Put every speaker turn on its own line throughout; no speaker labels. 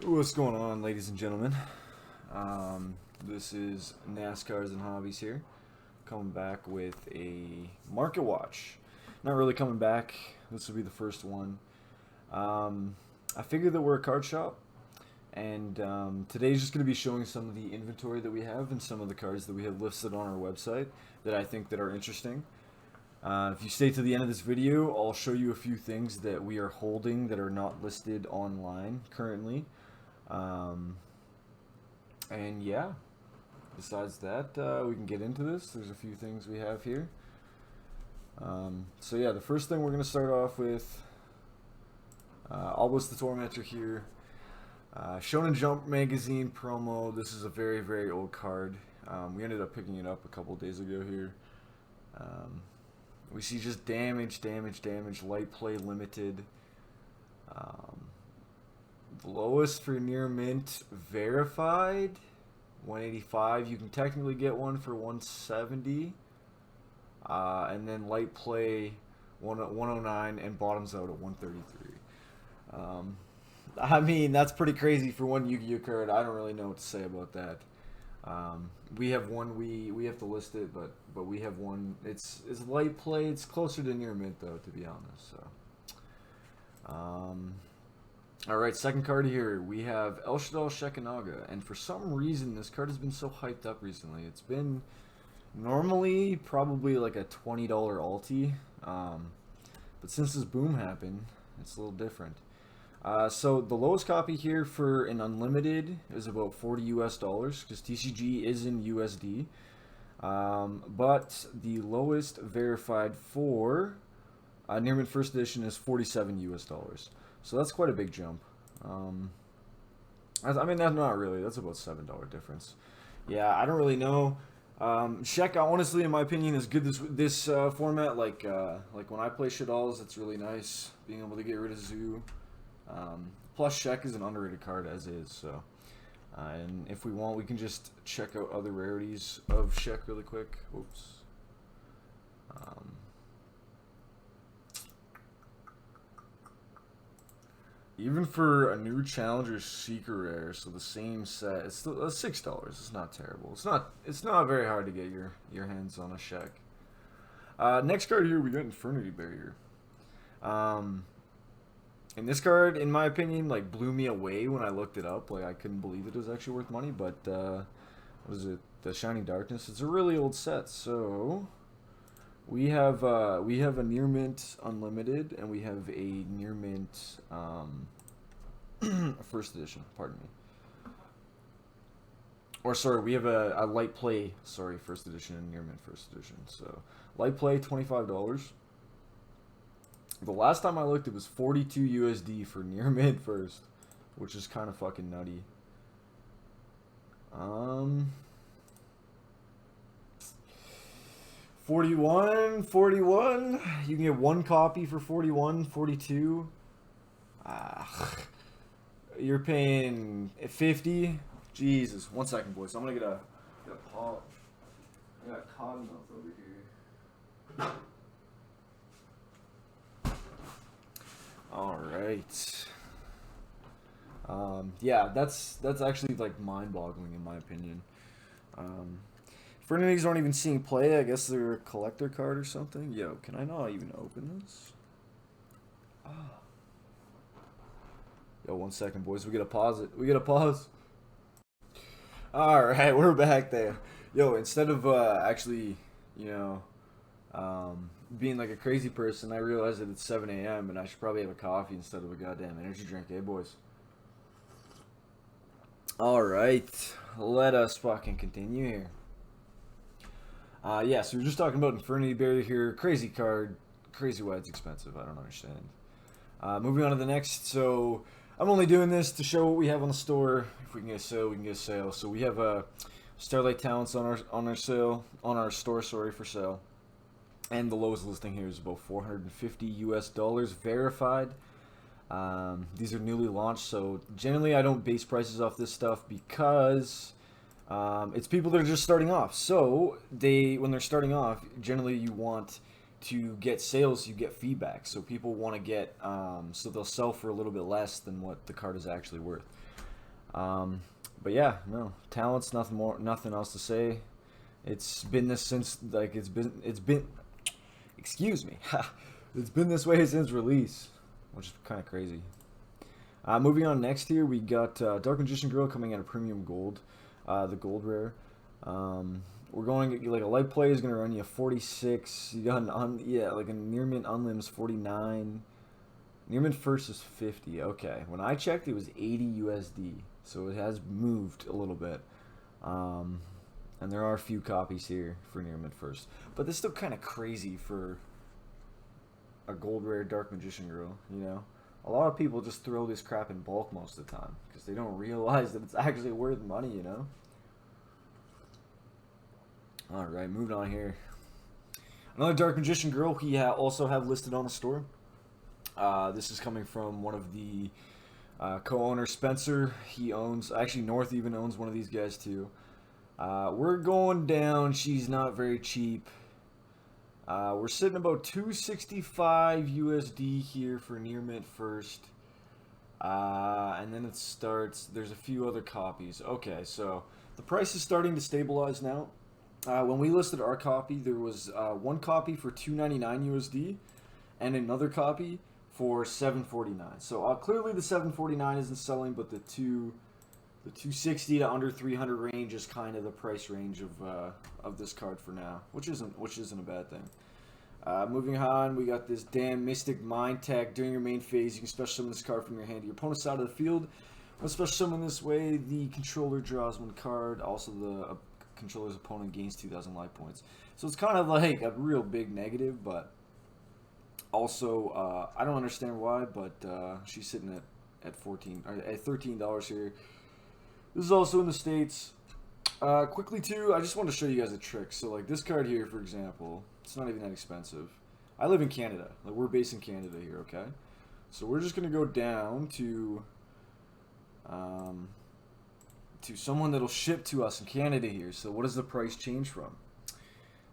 What's going on, ladies and gentlemen? This is NASCARs and Hobbies here, coming back with a market watch. Not really coming back. This will be the first one. I figured that we're a card shop, and today's just going to be showing some of the inventory that we have and some of the cards that we have listed on our website that I think that are interesting. If you stay to the end of this video, I'll show you a few things that we are holding that are not listed online currently. And yeah, besides that, we can get into this. There's a few things we have here. So yeah, the first thing we're going to start off with, Obelisk the Tormentor here. Shonen Jump magazine promo. This is a very, very old card. We ended up picking it up a couple days ago here. We see just damage, light play limited. The lowest for near mint verified, 185. You can technically get one for 170. And then light play 109 and bottoms out at 133. I mean, that's pretty crazy for one Yu-Gi-Oh card. I don't really know what to say about that. We have one. We have to list it, but we have one. It's light play. It's closer to near mint though, to be honest. So, all right, second card here. We have Shaddoll Shekinaga, and for some reason, this card has been so hyped up recently. It's been normally probably like a $20 alti, but since this boom happened, it's a little different. So the lowest copy here for an unlimited is about $40 US because TCG is in USD. But the lowest verified for near mint first edition is $47 US. So that's quite a big jump. I mean, that's not really. That's about $7 difference. Yeah, I don't really know. Shek, honestly, in my opinion, is good this format. Like when I play Shaddolls, it's really nice being able to get rid of Zoo. Plus, Shek is an underrated card as is. So, and if we want, we can just check out other rarities of Shek really quick. Oops. Even for a new Challenger Secret Rare, so the same set, it's still $6. It's not terrible. It's not very hard to get your hands on a Shek. Next card here, we got Infirmity Barrier. And this card, in my opinion, like blew me away when I looked it up. Like I couldn't believe it was actually worth money. But what is it? The Shining Darkness. It's a really old set. So we have a near mint unlimited, and we have a near mint first edition. Pardon me. Or sorry, we have a light play. Sorry, first edition and near mint first edition. So light play $25. The last time I looked, it was 42 USD for near mint first, which is kind of fucking nutty. 41. You can get one copy for 41, 42. You're paying 50. Jesus, 1 second, boys. I'm gonna get a pot. I got cotton mouth over here. All right. Yeah, that's actually like mind-boggling in my opinion. For any of these aren't even seeing play, I guess they're a collector card or something. Yo, can I not even open this? Oh. Yo, 1 second, boys. We gotta pause it. We gotta pause. All right, we're back there. Yo, instead of actually, you know, being like a crazy person, I realized that it's 7 a.m. and I should probably have a coffee instead of a goddamn energy drink, eh, boys? Alright, let us fucking continue here. Yeah, so we're just talking about Infirmity Barrier here. Crazy card. Crazy why it's expensive. I don't understand. Moving on to the next. So, I'm only doing this to show what we have on the store. If we can get a sale, we can get a sale. So, we have Starlight Talents on our store, sorry, for sale. And the lowest listing here is about $450 US verified. These are newly launched, so generally I don't base prices off this stuff because it's people that are just starting off. So when they're starting off, generally you want to get sales, you get feedback. So people want to get, so they'll sell for a little bit less than what the card is actually worth. But yeah, no, Talent's nothing else to say. It's been this since, like, it's been, excuse me, it's been this way since release, which is kind of crazy. Moving on next here, we got Dark Magician Girl coming out of Premium Gold, the Gold Rare. We're going, like, a light play is going to run you 46. You got like a near mint unlimbs 49. Near mint first is 50. Okay, when I checked, it was 80 USD, so it has moved a little bit. And there are a few copies here for near mint first, but it's still kind of crazy for a Gold Rare Dark Magician Girl, you know? A lot of people just throw this crap in bulk most of the time because they don't realize that it's actually worth money, you know? Alright, moving on here. Another Dark Magician Girl we also have listed on the store. This is coming from one of the co-owners, Spencer. He owns, actually North even owns one of these guys too. We're going down. She's not very cheap. We're sitting about 265 USD here for near mint first. And then it starts, there's a few other copies. Okay, so the price is starting to stabilize now. When we listed our copy, there was one copy for 299 USD and another copy for 749. So clearly the 749 isn't selling, but the 260 to under 300 range is kind of the price range of this card for now, which isn't a bad thing. Moving on, we got this damn Mystic Mind Tech. During your main phase, you can special summon this card from your hand to your opponent's side of the field. When special summon this way, the controller draws one card. Also, the controller's opponent gains 2,000 life points. So it's kind of like a real big negative, but also I don't understand why. But she's sitting at $13 here. This is also in the States. Quickly too, I just want to show you guys a trick. So like this card here, for example, it's not even that expensive. I live in Canada. Like we're based in Canada here, okay? So we're just gonna go down to someone that'll ship to us in Canada here. So what does the price change from?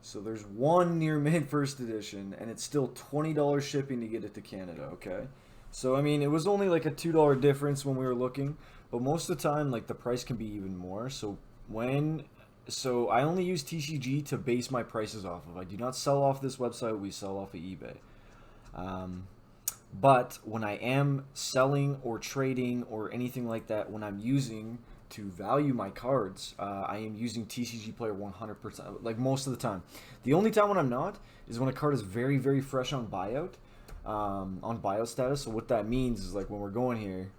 So there's one near mint first edition, and it's still $20 shipping to get it to Canada, okay? So I mean, it was only like a $2 difference when we were looking, but most of the time, like the price can be even more. So I only use TCG to base my prices off of. I do not sell off this website. We sell off of eBay. But when I am selling or trading or anything like that, when I'm using to value my cards, I am using TCG Player 100%, like most of the time. The only time when I'm not is when a card is very, very fresh on buyout, on buyout status. So what that means is like when we're going here,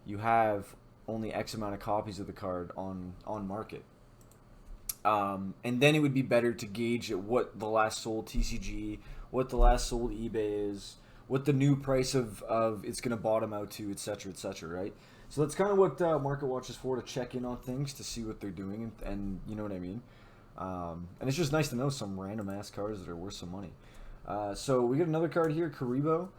you have only X amount of copies of the card on market. And then it would be better to gauge at what the last sold TCG, what the last sold eBay is, what the new price of it's going to bottom out to, etc., right? So that's kind of what Market Watch is for, to check in on things, to see what they're doing, and you know what I mean? And it's just nice to know some random-ass cards that are worth some money. So we got another card here, Karibo.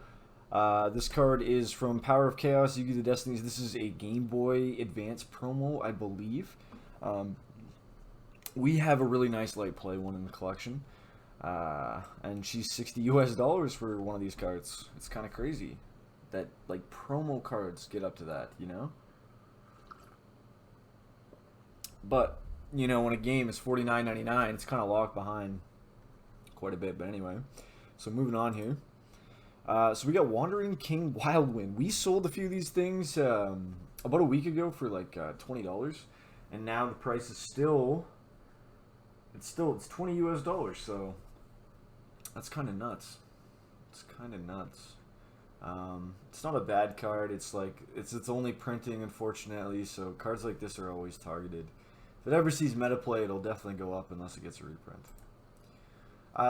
This card is from Power of Chaos, Yugioh the Destinies. This is a Game Boy Advance promo, I believe. We have a really nice light play one in the collection. And she's $60 US for one of these cards. It's kind of crazy that like promo cards get up to that, you know? But, you know, when a game is $49.99, it's kind of locked behind quite a bit. But anyway, so moving on here. So we got Wandering King Wildwind. We sold a few of these things about a week ago for like $20, and now the price is still it's $20 US. So that's kind of nuts. It's kind of nuts. It's not a bad card. It's like it's only printing, unfortunately. So cards like this are always targeted. If it ever sees meta play, it'll definitely go up unless it gets a reprint.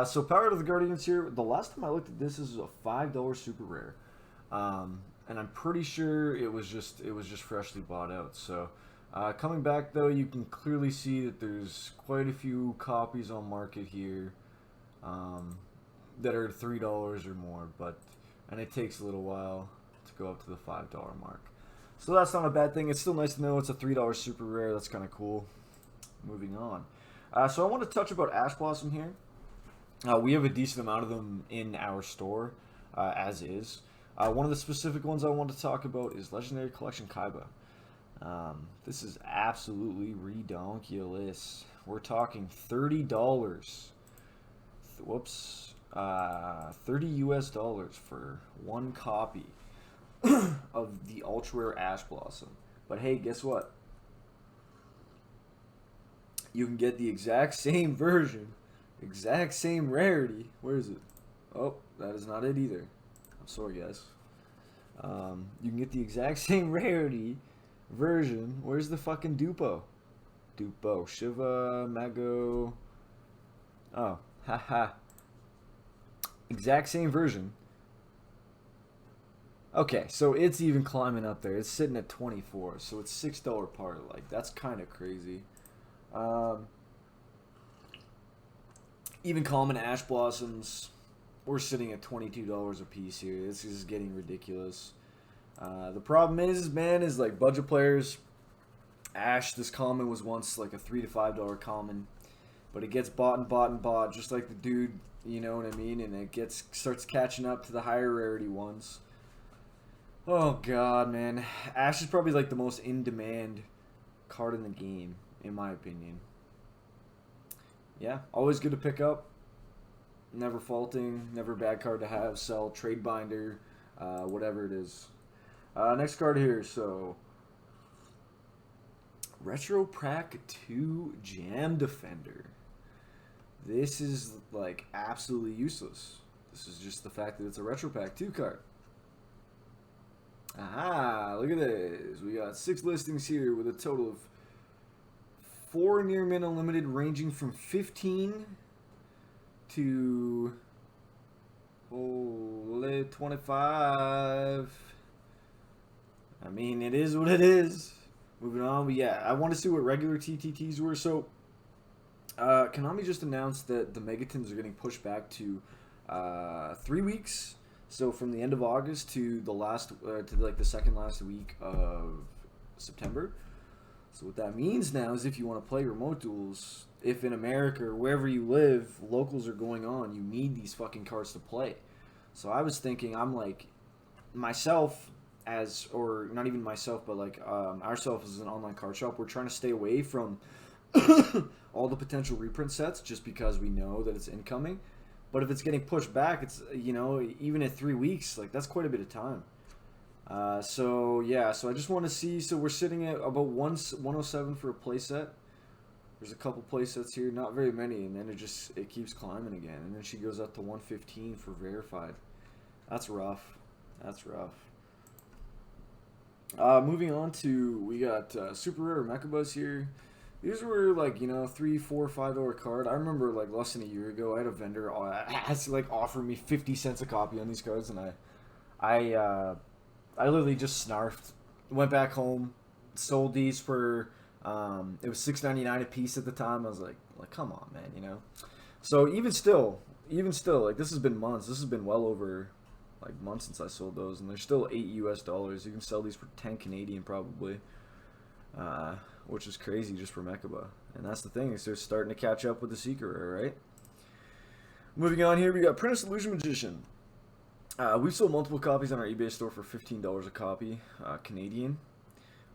So Power of the Guardians here. The last time I looked at this is a $5 super rare, and I'm pretty sure it was just freshly bought out. So coming back though, you can clearly see that there's quite a few copies on market here that are $3 or more, and it takes a little while to go up to the $5 mark. So that's not a bad thing. It's still nice to know it's a $3 super rare. That's kind of cool. Moving on. So I want to touch about Ash Blossom here. We have a decent amount of them in our store, as is. One of the specific ones I want to talk about is Legendary Collection Kaiba. This is absolutely redonkulous. We're talking $30. Whoops. 30 US dollars for one copy of the ultra rare Ash Blossom. But hey, guess what? You can get the exact same version, exact same rarity. Where is it? Oh, that is not it either. I'm sorry, guys. You can get the exact same rarity version. Where's the fucking Dupo? Dupo. Shiva, Mago. Oh, haha. Exact same version. Okay, so it's even climbing up there. It's sitting at 24, so it's $6 part. Like, that's kind of crazy. Even common Ash Blossoms, we're sitting at $22 a piece here. This is getting ridiculous. The problem is, man, is like budget players. Ash, this common was once like a $3 to $5 common, but it gets bought and bought and bought, just like the dude, you know what I mean? And it starts catching up to the higher rarity ones. Oh god, man, Ash is probably like the most in-demand card in the game, in my opinion. Yeah, always good to pick up. Never faulting, never a bad card to have, sell, trade binder, whatever it is. Next card here, so Retro Prac 2 Jam Defender. This is like absolutely useless. This is just the fact that it's a Retro Pack 2 card. Aha, look at this. We got 6 listings here with a total of 4 near mint unlimited, ranging from 15 to 25. I mean, it is what it is. Moving on, but yeah, I want to see what regular TTTs were. So, Konami just announced that the Megatons are getting pushed back to 3 weeks. So from the end of August to the the second last week of September. So what that means now is if you want to play remote duels, if in America or wherever you live, locals are going on, you need these fucking cards to play. So I was thinking, I'm like, myself or not even myself, but like ourselves as an online card shop, we're trying to stay away from all the potential reprint sets just because we know that it's incoming. But if it's getting pushed back, it's, you know, even at 3 weeks, like that's quite a bit of time. So yeah, so I just want to see. So we're sitting at about 107 for a playset. There's a couple playsets here, not very many, and then it keeps climbing again, and then she goes up to 115 for verified. That's rough. That's rough. Moving on to, we got super rare Mecha Buzz here. These were like, you know, $3, $4, $5 card. I remember like less than a year ago, I had a vendor ask, like offer me 50 cents a copy on these cards, and I literally just snarfed. Went back home, sold these for it was $6.99 a piece at the time. I was like come on, man, you know. So even still, like this has been months. This has been well over like months since I sold those, and they're still $8 US. You can sell these for 10 Canadian probably. Which is crazy just for Mecha Buzz. And that's the thing, is they're starting to catch up with the Secret Rare, right? Moving on here, we got Princess Illusion Magician. We've sold multiple copies on our eBay store for $15 a copy, Canadian.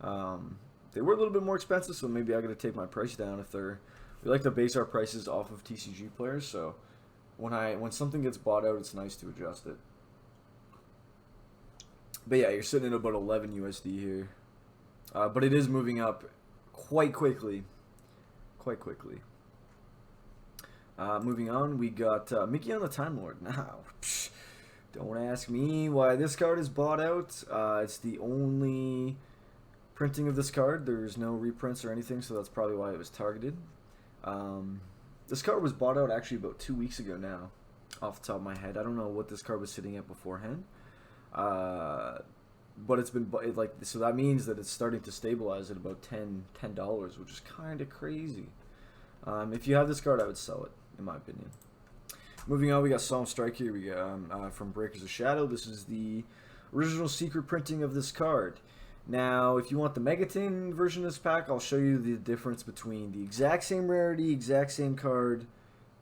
They were a little bit more expensive, so maybe I got to take my price down if they're... We like to base our prices off of TCG players, so when something gets bought out, it's nice to adjust it. But yeah, you're sitting at about 11 USD here. But it is moving up quite quickly. Moving on, we got Mickey on the Timelord. Now, don't ask me why this card is bought out. It's the only printing of this card. There's no reprints or anything, so that's probably why it was targeted. This card was bought out actually about 2 weeks ago now, off the top of my head. I don't know what this card was sitting at beforehand. But it's been so that means that it's starting to stabilize at about $10, which is kind of crazy. If you have this card, I would sell it, in my opinion. Moving on, we got Solemn Strike here. We got from Breakers of Shadow. This is the original secret printing of this card. Now, if you want the Megaton version of this pack, I'll show you the difference between the exact same rarity, exact same card,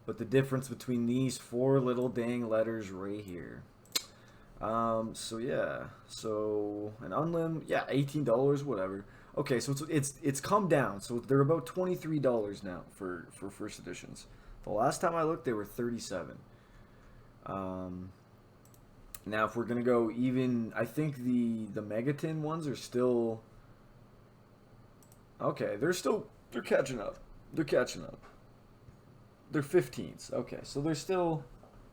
but the difference between these 4 little dang letters right here. So yeah, so an unlim, yeah, $18, whatever. Okay, so it's come down. So they're about $23 now for first editions. The last time I looked, they were 37. Now if we're gonna go even, I think the Megaton ones are still okay. They're catching up. They're catching up. They're 15s. Okay, so they're still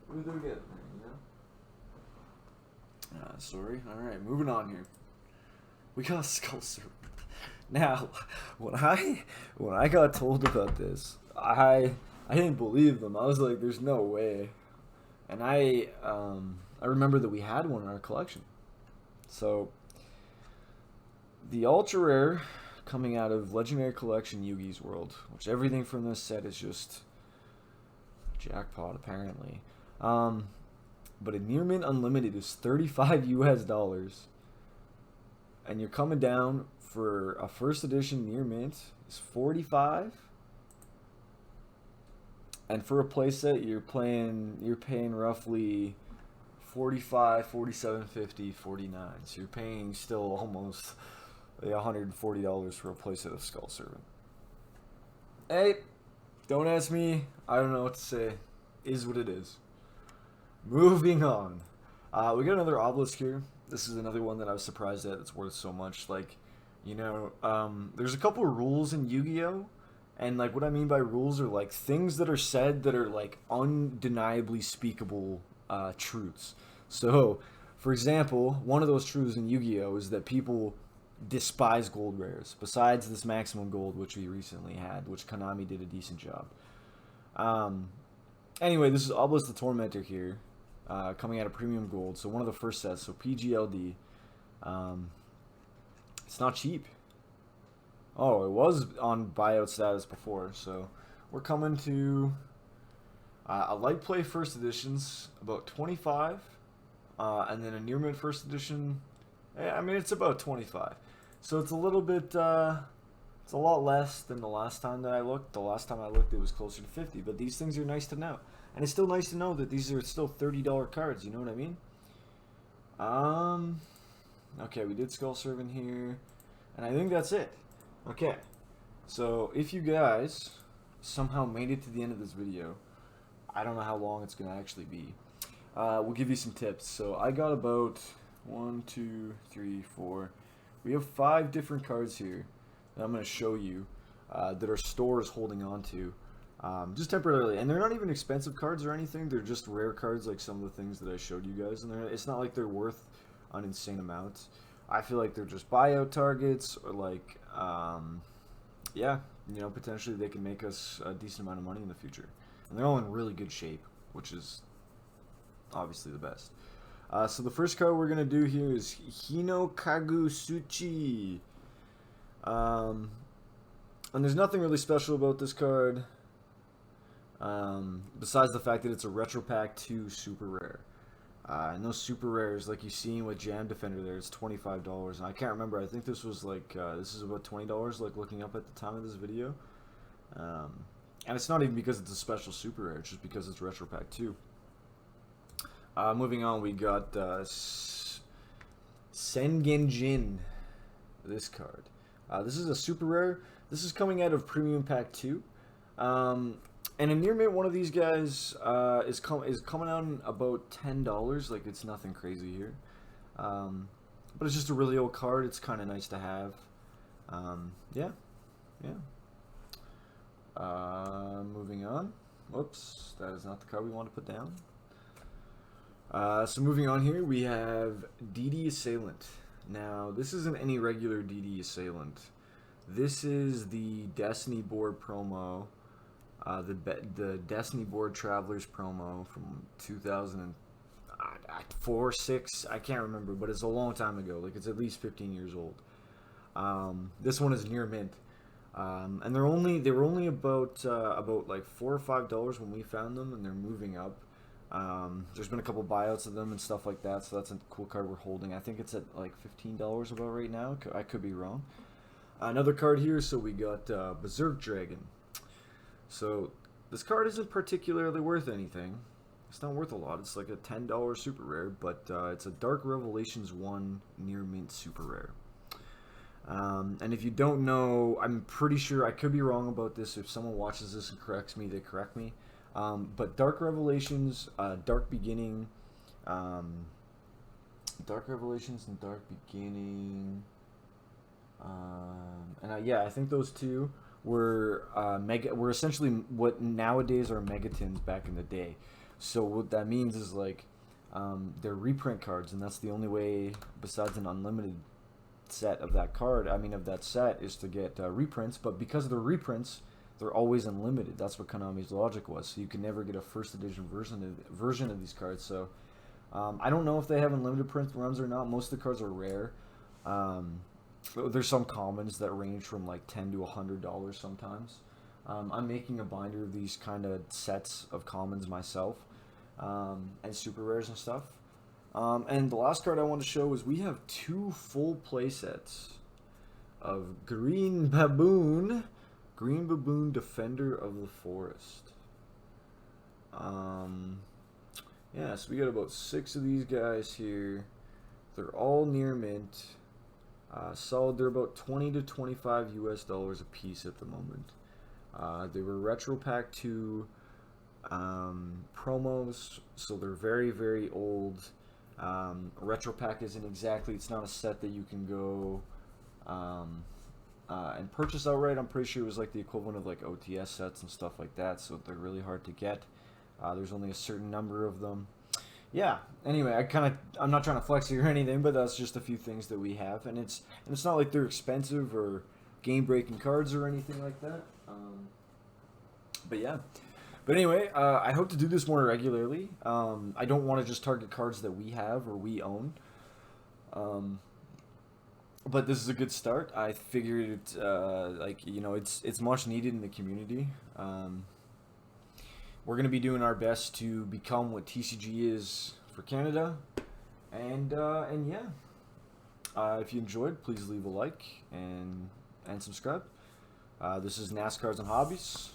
they're getting there, you know. Sorry. All right, moving on here. We got a Skull Serpent. Now, when I got told about this, I didn't believe them. I was like, "There's no way." And I remember that we had one in our collection. So the ultra rare coming out of Legendary Collection Yugioh's World, which everything from this set is just jackpot apparently. But a near mint unlimited is $35 US, and you're coming down for a first edition near mint is 45. And for a playset, you're paying roughly 45, 47, 50, 49. So you're paying still almost $140 for a playset of Skull Servant. Hey, don't ask me. I don't know what to say. Is what it is. Moving on. We got another Obelisk here. This is another one that I was surprised at. It's worth so much. Like, you know, there's a couple of rules in Yu-Gi-Oh! And, like, what I mean by rules are, like, things that are said that are, like, undeniably speakable truths. So, for example, one of those truths in Yu-Gi-Oh! Is that people despise gold rares, besides this maximum gold, which we recently had, which Konami did a decent job. Anyway, this is Obelisk the Tormentor here, coming out of premium gold, so one of the first sets, so PGLD. It's not cheap. Oh, it was on buyout status before, so we're coming to a light play first editions, about 25, and then a near mint first edition, I mean, it's about 25. So it's a little bit, it's a lot less than the last time that I looked. The last time I looked, it was closer to 50, but these things are nice to know. And it's still nice to know that these are still $30 cards, you know what I mean? Okay, we did Skull Servant here, and I think that's it. Okay, so if you guys somehow made it to the end of this video, I don't know how long it's going to actually be. We'll give you some tips. So I got about 1, 2, 3, 4. We have 5 different cards here that I'm going to show you that our store is holding on to just temporarily. And they're not even expensive cards or anything. They're just rare cards like some of the things that I showed you guys. And it's not like they're worth an insane amount. I feel like they're just buyout targets, or like, yeah, you know, potentially they can make us a decent amount of money in the future. And they're all in really good shape, which is obviously the best. So the first card we're going to do here is Hino Kagu Suchi. And there's nothing really special about this card, besides the fact that it's a Retro Pack 2 super rare. And those super rares, like you've seen with Jam Defender there, it's $25. And I can't remember, I think this was like, this is about $20, like looking up at the time of this video. And it's not even because it's a special super rare, it's just because it's Retro Pack 2. Moving on, we got Sengenjin, this card. This is a super rare. This is coming out of Premium Pack 2. And a near mint one of these guys is coming out about $10. Like, it's nothing crazy here. But it's just a really old card. It's kind of nice to have. Yeah. Moving on. Whoops, that is not the card we want to put down. So moving on here, we have DD Assailant. Now, this isn't any regular DD Assailant. This is the Destiny board promo, the Destiny board Travelers promo from 2004, 6, I can't remember, but it's a long time ago. Like, it's at least 15 years old. This one is near mint. And they were only about like $4 or $5 when we found them, and they're moving up. There's been a couple buyouts of them and stuff like that, so that's a cool card we're holding. I think it's at like $15 about right now. I could be wrong. Another card here, so we got Berserk Dragon. So This card isn't particularly worth anything. It's not worth a lot. It's like a $10 super rare, but it's a Dark Revelations 1 near mint super rare. And if you don't know, I'm pretty sure, I could be wrong about this. If someone watches this and corrects me, they correct me. But Dark Revelations, Dark Beginning, Dark Revelations and Dark Beginning, and yeah, I think those two were were essentially what nowadays are Megatons back in the day. So what that means is like they're reprint cards, and that's the only way besides an unlimited set of that card, I mean of that set, is to get reprints. But because they're reprints, they're always unlimited. That's what Konami's logic was. So you can never get a first edition version of these cards. So I don't know if they have unlimited print runs or not. Most of the cards are rare. There's some commons that range from like $10 to $100 sometimes. I'm making a binder of these kind of sets of commons myself, and super rares and stuff. And the last card I want to show is we have 2 full play sets of Green Baboon Defender of the Forest. Yeah, so we got about 6 of these guys here. They're all near mint. Solid, they're about 20 to 25 US dollars a piece at the moment. They were Retro Pack 2 promos, so they're very, very old. Retro Pack isn't exactly, it's not a set that you can go and purchase outright. I'm pretty sure it was like the equivalent of like OTS sets and stuff like that, so they're really hard to get. There's only a certain number of them. Yeah, anyway, I'm not trying to flex here or anything, but that's just a few things that we have, and it's not like they're expensive or game-breaking cards or anything like that. But yeah. But anyway, I hope to do this more regularly. I don't want to just target cards that we have or we own. But this is a good start. I figured like, you know, it's much needed in the community. We're going to be doing our best to become what TCG is for Canada. And yeah. If you enjoyed, please leave a like and subscribe. This is NASCARs and Hobbies.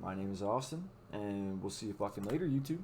My name is Austin, and we'll see you fucking later, YouTube.